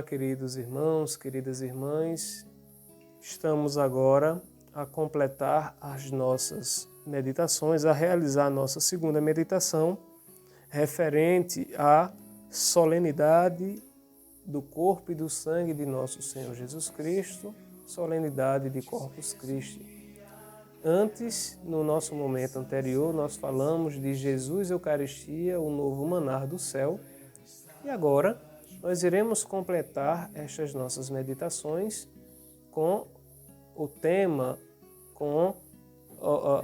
Olá, queridos irmãos, queridas irmãs. Estamos agora a completar as nossas meditações, a realizar a nossa segunda meditação referente à solenidade do corpo e do sangue de nosso Senhor Jesus Cristo, solenidade de Corpus Christi. Antes, no nosso momento anterior, nós falamos de Jesus Eucaristia, o novo manar do céu, e agora nós iremos completar estas nossas meditações com o tema, com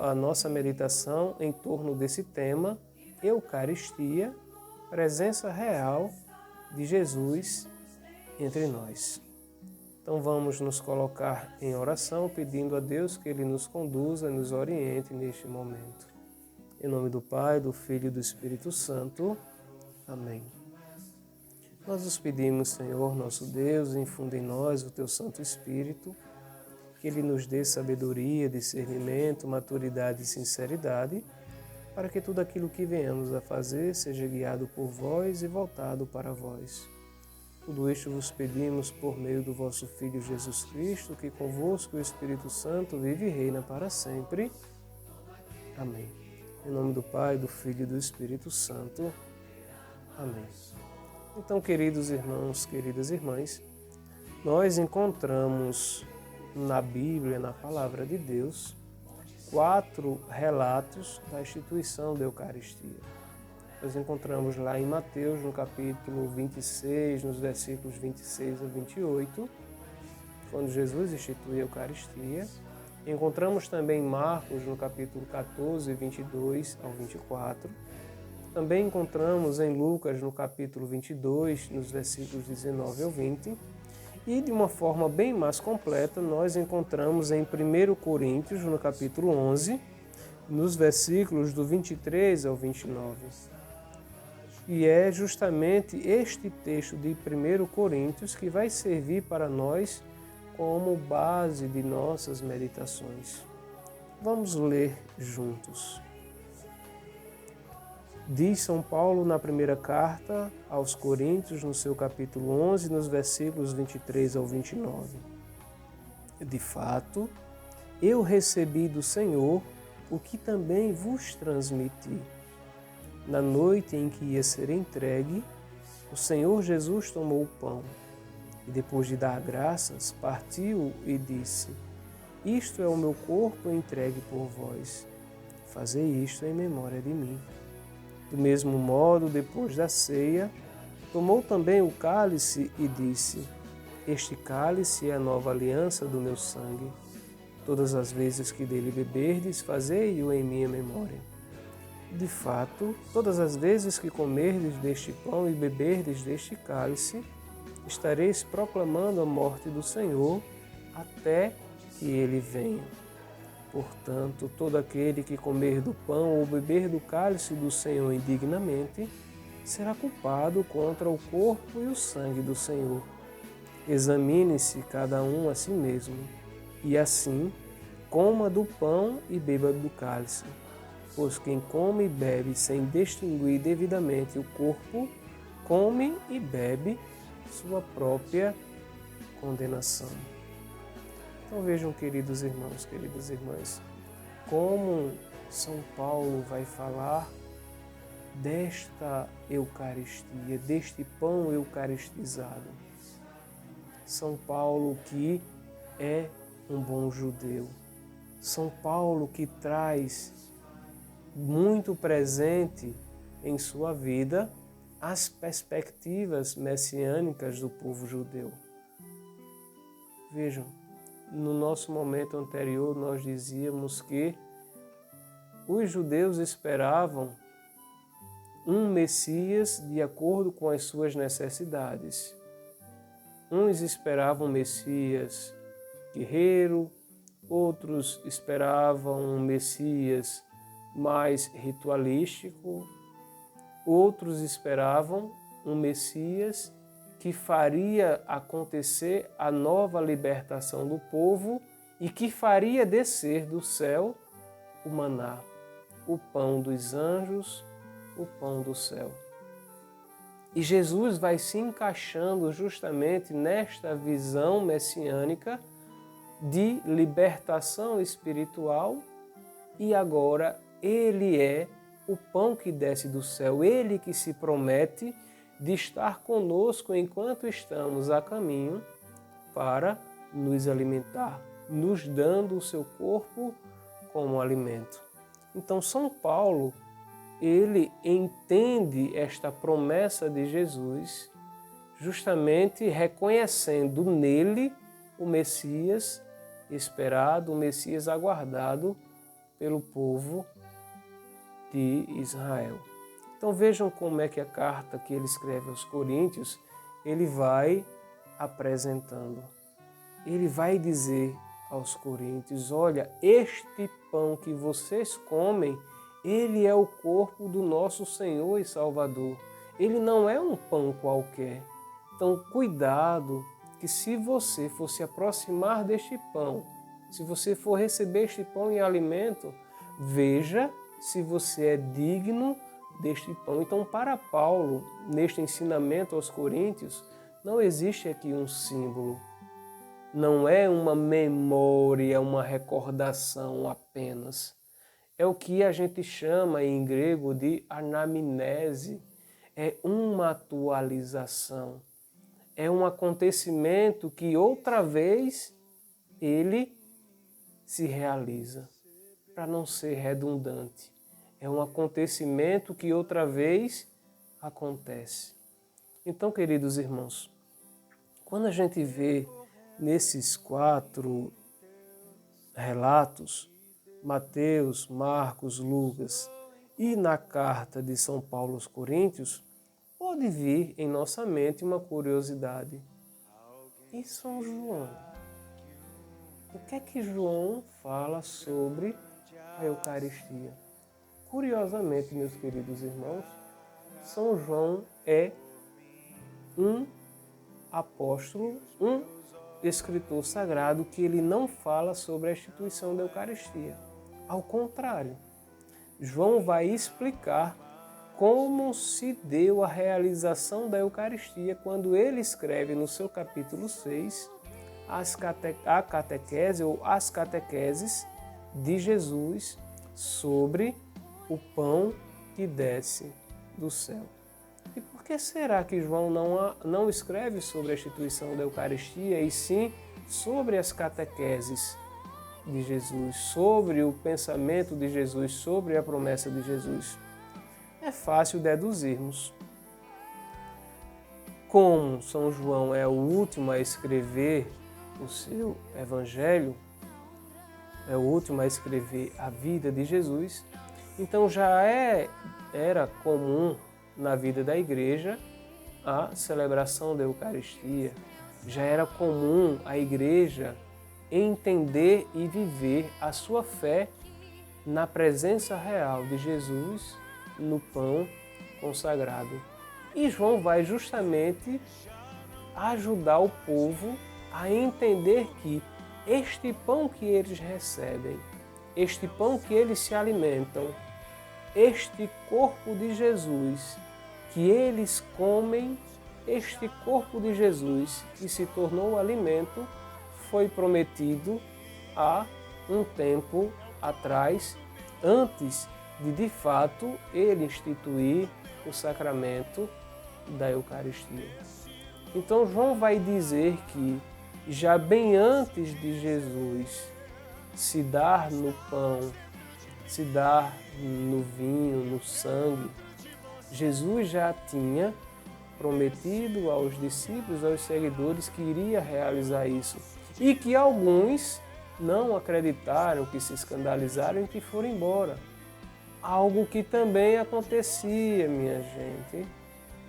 a nossa meditação em torno desse tema, Eucaristia, presença real de Jesus entre nós. Então vamos nos colocar em oração, pedindo a Deus que Ele nos conduza, nos oriente neste momento. Em nome do Pai, do Filho e do Espírito Santo. Amém. Nós os pedimos, Senhor, nosso Deus, infunde em nós o Teu Santo Espírito, que Ele nos dê sabedoria, discernimento, maturidade e sinceridade, para que tudo aquilo que venhamos a fazer seja guiado por vós e voltado para vós. Tudo isto vos pedimos por meio do vosso Filho Jesus Cristo, que convosco o Espírito Santo vive e reina para sempre. Amém. Em nome do Pai, do Filho e do Espírito Santo. Amém. Então, queridos irmãos, queridas irmãs, nós encontramos na Bíblia, na Palavra de Deus, 4 relatos da instituição da Eucaristia. Nós encontramos lá em Mateus, no capítulo 26, nos versículos 26 a 28, quando Jesus institui a Eucaristia. Encontramos também em Marcos, no capítulo 14, 22 ao 24. Também encontramos em Lucas, no capítulo 22, nos versículos 19 ao 20. E de uma forma bem mais completa, nós encontramos em 1 Coríntios, no capítulo 11, nos versículos do 23 ao 29. E é justamente este texto de 1 Coríntios que vai servir para nós como base de nossas meditações. Vamos ler juntos. Diz São Paulo na primeira carta aos Coríntios, no seu capítulo 11, nos versículos 23 ao 29. De fato, eu recebi do Senhor o que também vos transmiti. Na noite em que ia ser entregue, o Senhor Jesus tomou o pão e, depois de dar graças, partiu e disse: Isto é o meu corpo entregue por vós. Fazei isto em memória de mim. Do mesmo modo, depois da ceia, tomou também o cálice e disse: Este cálice é a nova aliança do meu sangue. Todas as vezes que dele beberdes, fazei-o em minha memória. De fato, todas as vezes que comerdes deste pão e beberdes deste cálice, estareis proclamando a morte do Senhor até que ele venha. Portanto, todo aquele que comer do pão ou beber do cálice do Senhor indignamente, será culpado contra o corpo e o sangue do Senhor. Examine-se cada um a si mesmo, e assim coma do pão e beba do cálice. Pois quem come e bebe sem distinguir devidamente o corpo, come e bebe sua própria condenação. Então vejam, queridos irmãos, queridas irmãs, como São Paulo vai falar desta Eucaristia, deste pão eucaristizado. São Paulo que é um bom judeu. São Paulo que traz muito presente em sua vida as perspectivas messiânicas do povo judeu. Vejam, no nosso momento anterior nós dizíamos que os judeus esperavam um Messias de acordo com as suas necessidades. Uns esperavam um Messias guerreiro, outros esperavam um Messias mais ritualístico, outros esperavam um Messias que faria acontecer a nova libertação do povo e que faria descer do céu o maná, o pão dos anjos, o pão do céu. E Jesus vai se encaixando justamente nesta visão messiânica de libertação espiritual, e agora Ele é o pão que desce do céu, Ele que se promete de estar conosco enquanto estamos a caminho para nos alimentar, nos dando o seu corpo como alimento. Então São Paulo, ele entende esta promessa de Jesus justamente reconhecendo nele o Messias esperado, o Messias aguardado pelo povo de Israel. Então vejam como é que a carta que ele escreve aos Coríntios, ele vai apresentando. Ele vai dizer aos Coríntios, olha, este pão que vocês comem, ele é o corpo do nosso Senhor e Salvador. Ele não é um pão qualquer. Então cuidado, que se você for se aproximar deste pão, se você for receber este pão em alimento, veja se você é digno deste pão. Então, para Paulo, neste ensinamento aos Coríntios, não existe aqui um símbolo. Não é uma memória, uma recordação apenas. É o que a gente chama em grego de anamnese. É uma atualização. É um acontecimento que outra vez ele se realiza, para não ser redundante. É um acontecimento que outra vez acontece. Então, queridos irmãos, quando a gente vê nesses 4 relatos, Mateus, Marcos, Lucas e na carta de São Paulo aos Coríntios, pode vir em nossa mente uma curiosidade. E São João? O que é que João fala sobre a Eucaristia? Curiosamente, meus queridos irmãos, São João é um apóstolo, um escritor sagrado que ele não fala sobre a instituição da Eucaristia. Ao contrário, João vai explicar como se deu a realização da Eucaristia quando ele escreve no seu capítulo 6 a catequese ou as catequeses de Jesus sobre o pão que desce do céu. E por que será que João não escreve sobre a instituição da Eucaristia e sim sobre as catequeses de Jesus, sobre o pensamento de Jesus, sobre a promessa de Jesus? É fácil deduzirmos. Como São João é o último a escrever o seu evangelho, é o último a escrever a vida de Jesus, então já era comum na vida da igreja a celebração da Eucaristia. Já era comum a igreja entender e viver a sua fé na presença real de Jesus no pão consagrado. E João vai justamente ajudar o povo a entender que este pão que eles recebem, este pão que eles se alimentam, este corpo de Jesus que eles comem, este corpo de Jesus que se tornou alimento, foi prometido há um tempo atrás, antes de fato ele instituir o sacramento da Eucaristia. Então João vai dizer que já bem antes de Jesus se dar no pão, se dar no vinho, no sangue, Jesus já tinha prometido aos discípulos, aos seguidores, que iria realizar isso. E que alguns não acreditaram, que se escandalizaram e que foram embora. Algo que também acontecia, minha gente,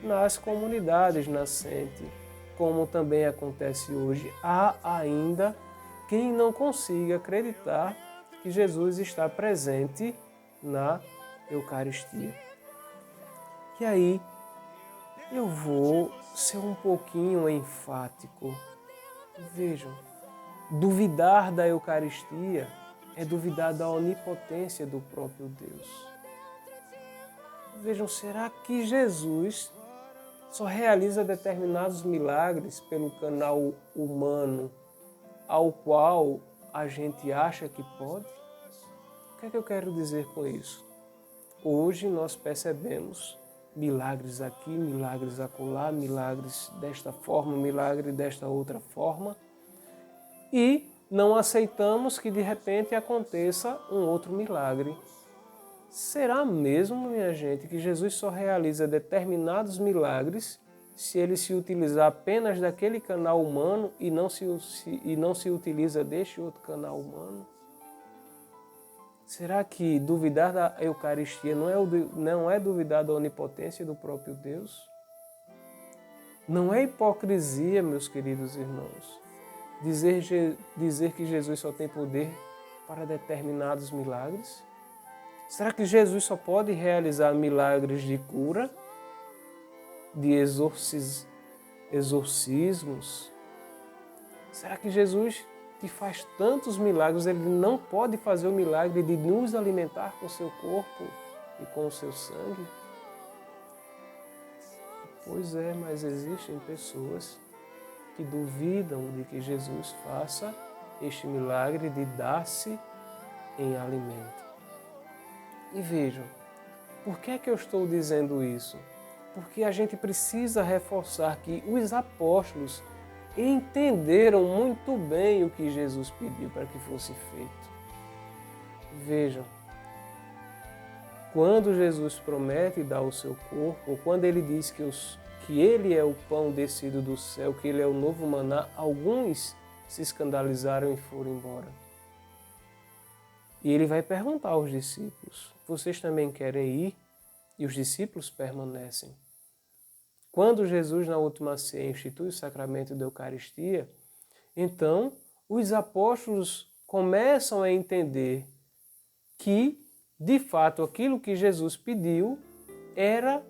nas comunidades nascentes, como também acontece hoje. Há ainda quem não consiga acreditar que Jesus está presente na Eucaristia. E aí, eu vou ser um pouquinho enfático. Vejam, duvidar da Eucaristia é duvidar da onipotência do próprio Deus. Vejam, será que Jesus só realiza determinados milagres pelo canal humano ao qual a gente acha que pode? O que é que eu quero dizer com isso? Hoje nós percebemos milagres aqui, milagres acolá, milagres desta forma, milagre desta outra forma, e não aceitamos que de repente aconteça um outro milagre. Será mesmo, minha gente, que Jesus só realiza determinados milagres se ele se utilizar apenas daquele canal humano e não se utiliza deste outro canal humano? Será que duvidar da Eucaristia não é duvidar da onipotência do próprio Deus? Não é hipocrisia, meus queridos irmãos, dizer que Jesus só tem poder para determinados milagres? Será que Jesus só pode realizar milagres de cura, de exorcismos? Será que Jesus, que faz tantos milagres, ele não pode fazer o milagre de nos alimentar com o seu corpo e com o seu sangue? Pois é, mas existem pessoas que duvidam de que Jesus faça este milagre de dar-se em alimento. E vejam, por que é que eu estou dizendo isso? Porque a gente precisa reforçar que os apóstolos entenderam muito bem o que Jesus pediu para que fosse feito. Vejam, quando Jesus promete dar o seu corpo, ou quando ele diz que ele é o pão descido do céu, que ele é o novo maná, alguns se escandalizaram e foram embora. E ele vai perguntar aos discípulos, vocês também querem ir? E os discípulos permanecem. Quando Jesus, na última ceia, institui o sacramento da Eucaristia, então os apóstolos começam a entender que, de fato, aquilo que Jesus pediu era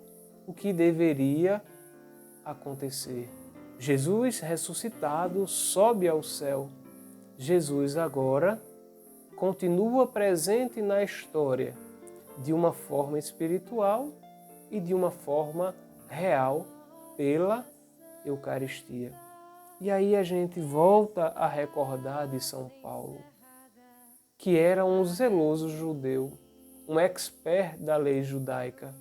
o que deveria acontecer. Jesus ressuscitado sobe ao céu. Jesus agora continua presente na história de uma forma espiritual e de uma forma real pela Eucaristia. E aí a gente volta a recordar de São Paulo, que era um zeloso judeu, um expert da lei judaica.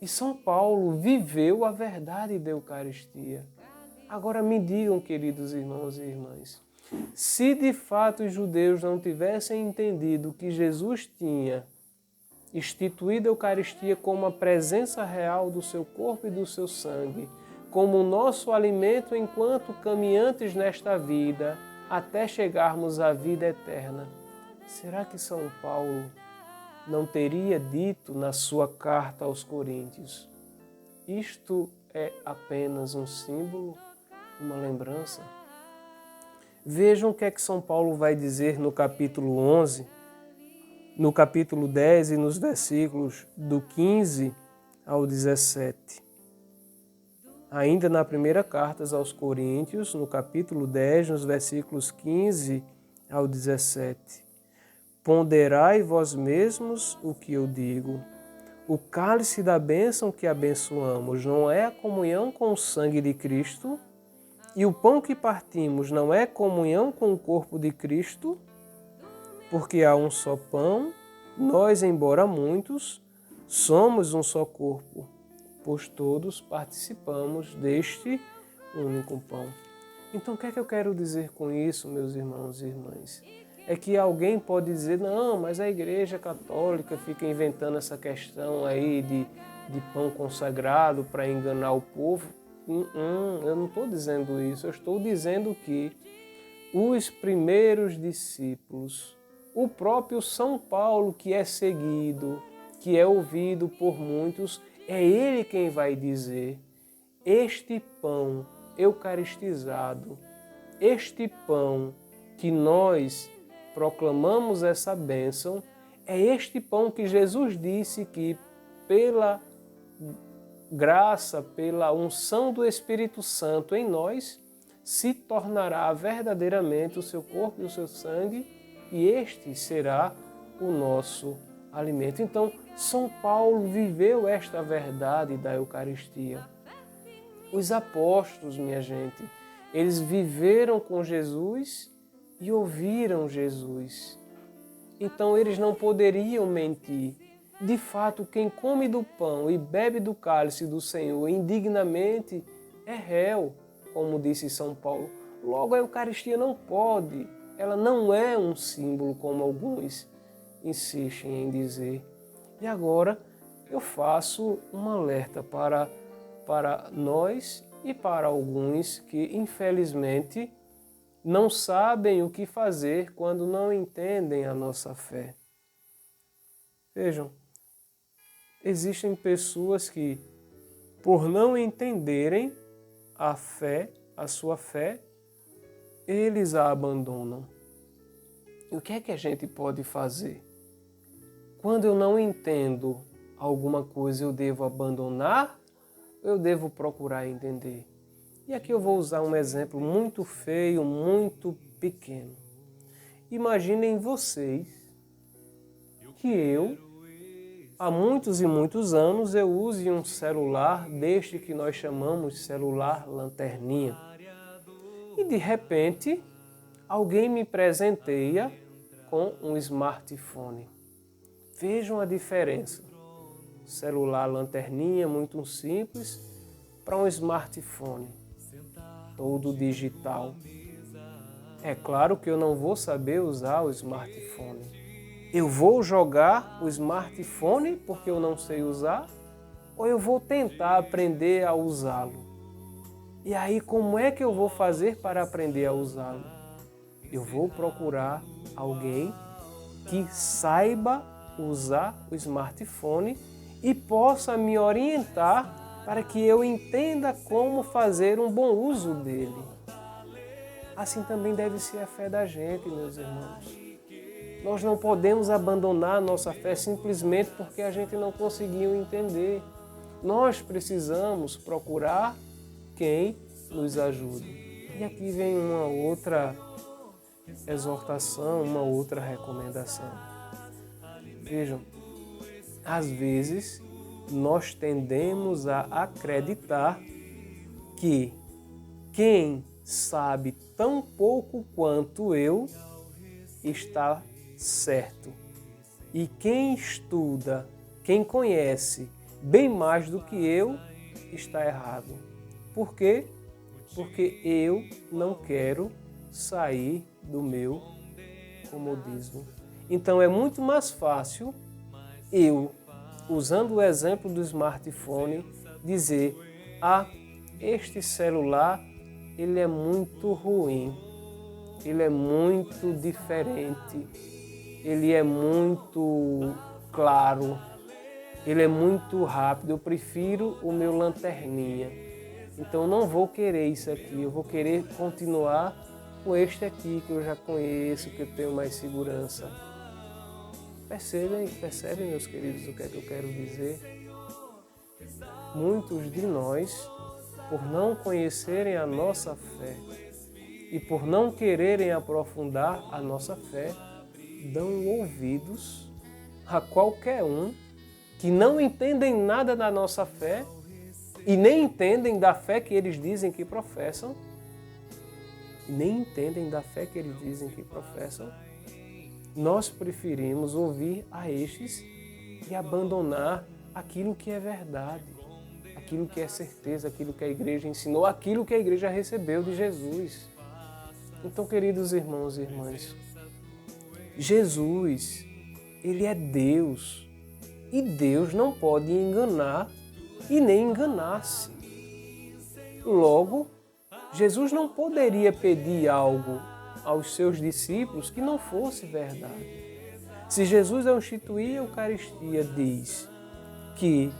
E São Paulo viveu a verdade da Eucaristia. Agora me digam, queridos irmãos e irmãs, se de fato os judeus não tivessem entendido que Jesus tinha instituído a Eucaristia como a presença real do seu corpo e do seu sangue, como o nosso alimento enquanto caminhantes nesta vida, até chegarmos à vida eterna, será que São Paulo não teria dito na sua carta aos Coríntios: isto é apenas um símbolo, uma lembrança? Vejam o que é que São Paulo vai dizer no capítulo 11, no capítulo 10 e nos versículos do 15 ao 17. Ainda na primeira carta aos Coríntios, no capítulo 10, nos versículos 15 ao 17. Ponderai vós mesmos o que eu digo. O cálice da bênção que abençoamos não é a comunhão com o sangue de Cristo? E o pão que partimos não é comunhão com o corpo de Cristo? Porque há um só pão, nós, embora muitos, somos um só corpo, pois todos participamos deste único pão. Então, o que é que eu quero dizer com isso, meus irmãos e irmãs? É que alguém pode dizer, não, mas a Igreja Católica fica inventando essa questão aí de pão consagrado para enganar o povo. Eu não estou dizendo isso, eu estou dizendo que os primeiros discípulos, o próprio São Paulo, que é seguido, que é ouvido por muitos, é ele quem vai dizer: este pão eucaristizado, este pão que nós proclamamos essa bênção, é este pão que Jesus disse que pela graça, pela unção do Espírito Santo em nós, se tornará verdadeiramente o seu corpo e o seu sangue, e este será o nosso alimento. Então, São Paulo viveu esta verdade da Eucaristia. Os apóstolos, minha gente, eles viveram com Jesus e ouviram Jesus. Então eles não poderiam mentir. De fato, quem come do pão e bebe do cálice do Senhor indignamente é réu, como disse São Paulo. Logo, a Eucaristia não pode, ela não é um símbolo, como alguns insistem em dizer. E agora eu faço um alerta para nós e para alguns que, infelizmente, não sabem o que fazer quando não entendem a nossa fé. Vejam, existem pessoas que, por não entenderem a fé, a sua fé, eles a abandonam. E o que é que a gente pode fazer? Quando eu não entendo alguma coisa, eu devo abandonar ou eu devo procurar entender? E aqui eu vou usar um exemplo muito feio, muito pequeno. Imaginem vocês que eu, há muitos e muitos anos, eu use um celular deste que nós chamamos celular lanterninha. E de repente, alguém me presenteia com um smartphone. Vejam a diferença. Celular lanterninha, muito simples, para um smartphone, todo digital. É claro que eu não vou saber usar o smartphone. Eu vou jogar o smartphone porque eu não sei usar, ou eu vou tentar aprender a usá-lo? E aí, como é que eu vou fazer para aprender a usá-lo? Eu vou procurar alguém que saiba usar o smartphone e possa me orientar para que eu entenda como fazer um bom uso dele. Assim também deve ser a fé da gente, meus irmãos. Nós não podemos abandonar a nossa fé simplesmente porque a gente não conseguiu entender. Nós precisamos procurar quem nos ajude. E aqui vem uma outra exortação, uma outra recomendação. Vejam, às vezes nós tendemos a acreditar que quem sabe tão pouco quanto eu está certo. E quem estuda, quem conhece bem mais do que eu, está errado. Por quê? Porque eu não quero sair do meu comodismo. Então é muito mais fácil eu, usando o exemplo do smartphone, dizer: este celular ele é muito ruim, ele é muito diferente, ele é muito claro, ele é muito rápido, eu prefiro o meu lanterninha. Então não vou querer isso aqui, eu vou querer continuar com este aqui que eu já conheço, que eu tenho mais segurança. Percebem, meus queridos, o que é que eu quero dizer? Muitos de nós, por não conhecerem a nossa fé e por não quererem aprofundar a nossa fé, dão ouvidos a qualquer um que não entendem nada da nossa fé e nem entendem da fé que eles dizem que professam. Nem entendem da fé que eles dizem que professam. Nós preferimos ouvir a estes e abandonar aquilo que é verdade, aquilo que é certeza, aquilo que a igreja ensinou, aquilo que a igreja recebeu de Jesus. Então, queridos irmãos e irmãs, Jesus, ele é Deus e Deus não pode enganar e nem enganar-se. Logo, Jesus não poderia pedir algo aos seus discípulos que não fosse verdade. Se Jesus, ao instituir a Eucaristia, diz que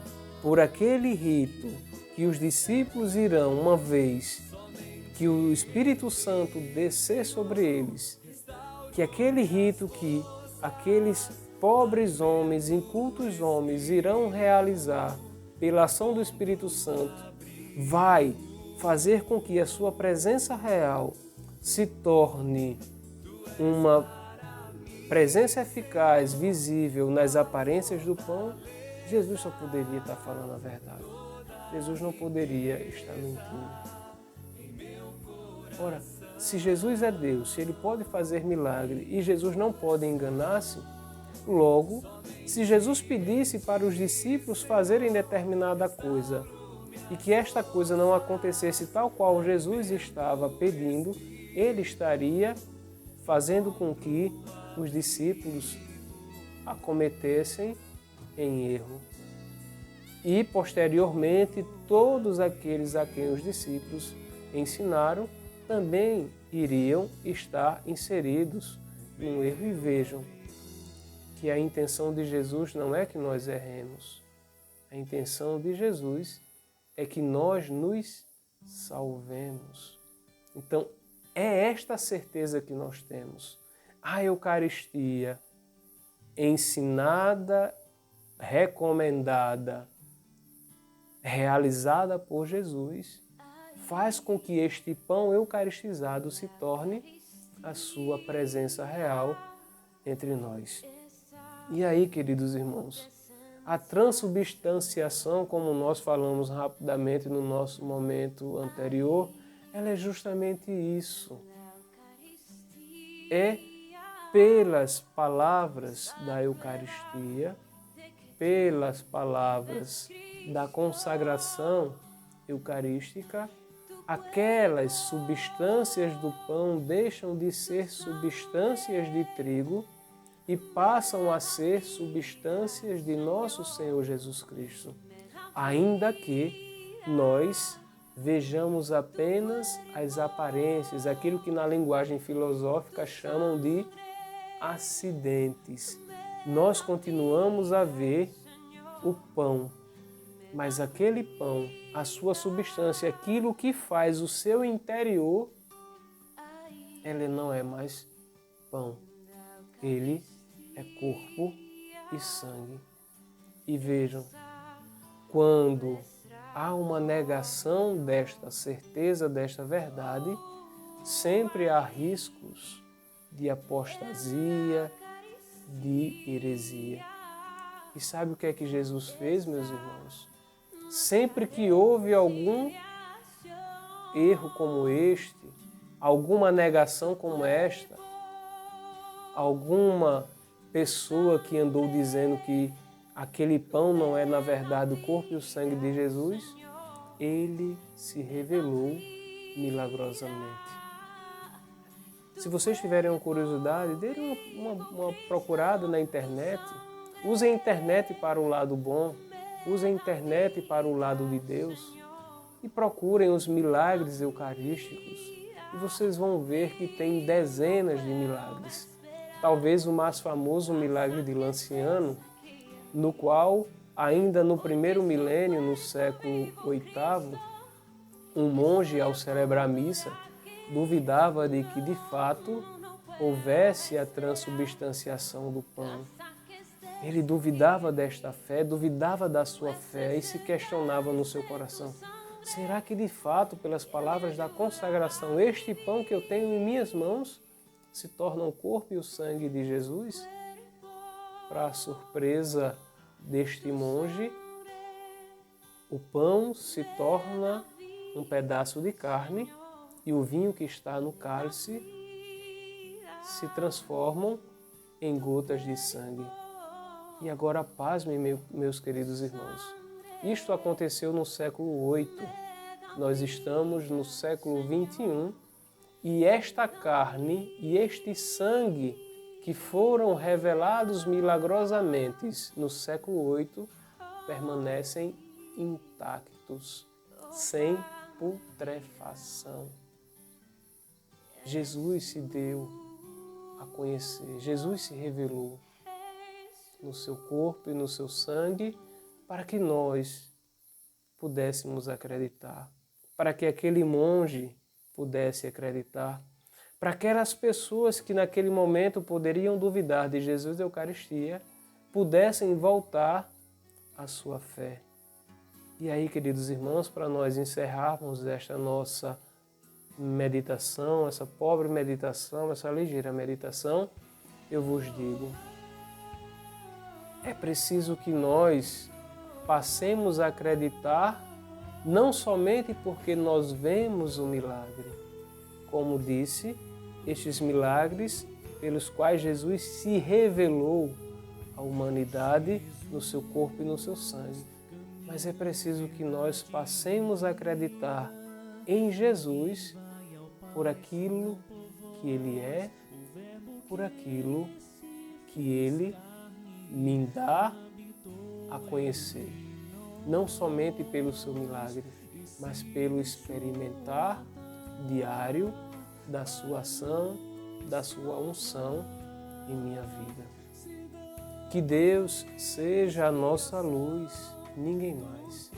por aquele rito que os discípulos irão, uma vez que o Espírito Santo descer sobre eles, que aquele rito que aqueles pobres homens, incultos homens irão realizar pela ação do Espírito Santo, vai fazer com que a sua presença real se torne uma presença eficaz, visível nas aparências do pão, Jesus só poderia estar falando a verdade. Jesus não poderia estar mentindo. Ora, se Jesus é Deus, se Ele pode fazer milagre e Jesus não pode enganar-se, logo, se Jesus pedisse para os discípulos fazerem determinada coisa e que esta coisa não acontecesse tal qual Jesus estava pedindo, Ele estaria fazendo com que os discípulos a cometessem em erro. E, posteriormente, todos aqueles a quem os discípulos ensinaram também iriam estar inseridos no erro. E vejam que a intenção de Jesus não é que nós erremos. A intenção de Jesus é que nós nos salvemos. Então, é esta certeza que nós temos. A Eucaristia, ensinada, recomendada, realizada por Jesus, faz com que este pão eucaristizado se torne a sua presença real entre nós. E aí, queridos irmãos, a transubstanciação, como nós falamos rapidamente no nosso momento anterior, ela é justamente isso. É pelas palavras da Eucaristia, pelas palavras da consagração eucarística, aquelas substâncias do pão deixam de ser substâncias de trigo e passam a ser substâncias de nosso Senhor Jesus Cristo, ainda que nós vejamos apenas as aparências, aquilo que na linguagem filosófica chamam de acidentes. Nós continuamos a ver o pão, mas aquele pão, a sua substância, aquilo que faz o seu interior, ele não é mais pão. Ele é corpo e sangue. E vejam, quando há uma negação desta certeza, desta verdade, sempre há riscos de apostasia, de heresia. E sabe o que é que Jesus fez, meus irmãos? Sempre que houve algum erro como este, alguma negação como esta, alguma pessoa que andou dizendo que aquele pão não é, na verdade, o corpo e o sangue de Jesus, ele se revelou milagrosamente. Se vocês tiverem uma curiosidade, deem uma procurada na internet. Usem a internet para o lado bom, usem a internet para o lado de Deus e procurem os milagres eucarísticos e vocês vão ver que tem dezenas de milagres. Talvez o mais famoso, o milagre de Lanciano, no qual, ainda no primeiro milênio, no século VIII, um monge, ao celebrar a missa, duvidava de que, de fato, houvesse a transubstanciação do pão. Ele duvidava desta fé, duvidava da sua fé e se questionava no seu coração: será que, de fato, pelas palavras da consagração, este pão que eu tenho em minhas mãos se torna o corpo e o sangue de Jesus? Para a surpresa deste monge, o pão se torna um pedaço de carne e o vinho que está no cálice se transformam em gotas de sangue. E agora, pasmem, meus queridos irmãos. Isto aconteceu no século VIII. Nós estamos no século XXI e esta carne e este sangue que foram revelados milagrosamente no século VIII permanecem intactos, sem putrefação. Jesus se deu a conhecer, Jesus se revelou no seu corpo e no seu sangue para que nós pudéssemos acreditar, para que aquele monge pudesse acreditar, para aquelas pessoas que naquele momento poderiam duvidar de Jesus da Eucaristia, pudessem voltar à sua fé. E aí, queridos irmãos, para nós encerrarmos esta nossa meditação, essa pobre meditação, essa ligeira meditação, eu vos digo: é preciso que nós passemos a acreditar não somente porque nós vemos o milagre. Como disse, estes milagres pelos quais Jesus se revelou à humanidade no seu corpo e no seu sangue. Mas é preciso que nós passemos a acreditar em Jesus por aquilo que Ele é, por aquilo que Ele me dá a conhecer. Não somente pelo seu milagre, mas pelo experimentar diário da sua ação, da sua unção em minha vida. Que Deus seja a nossa luz, ninguém mais.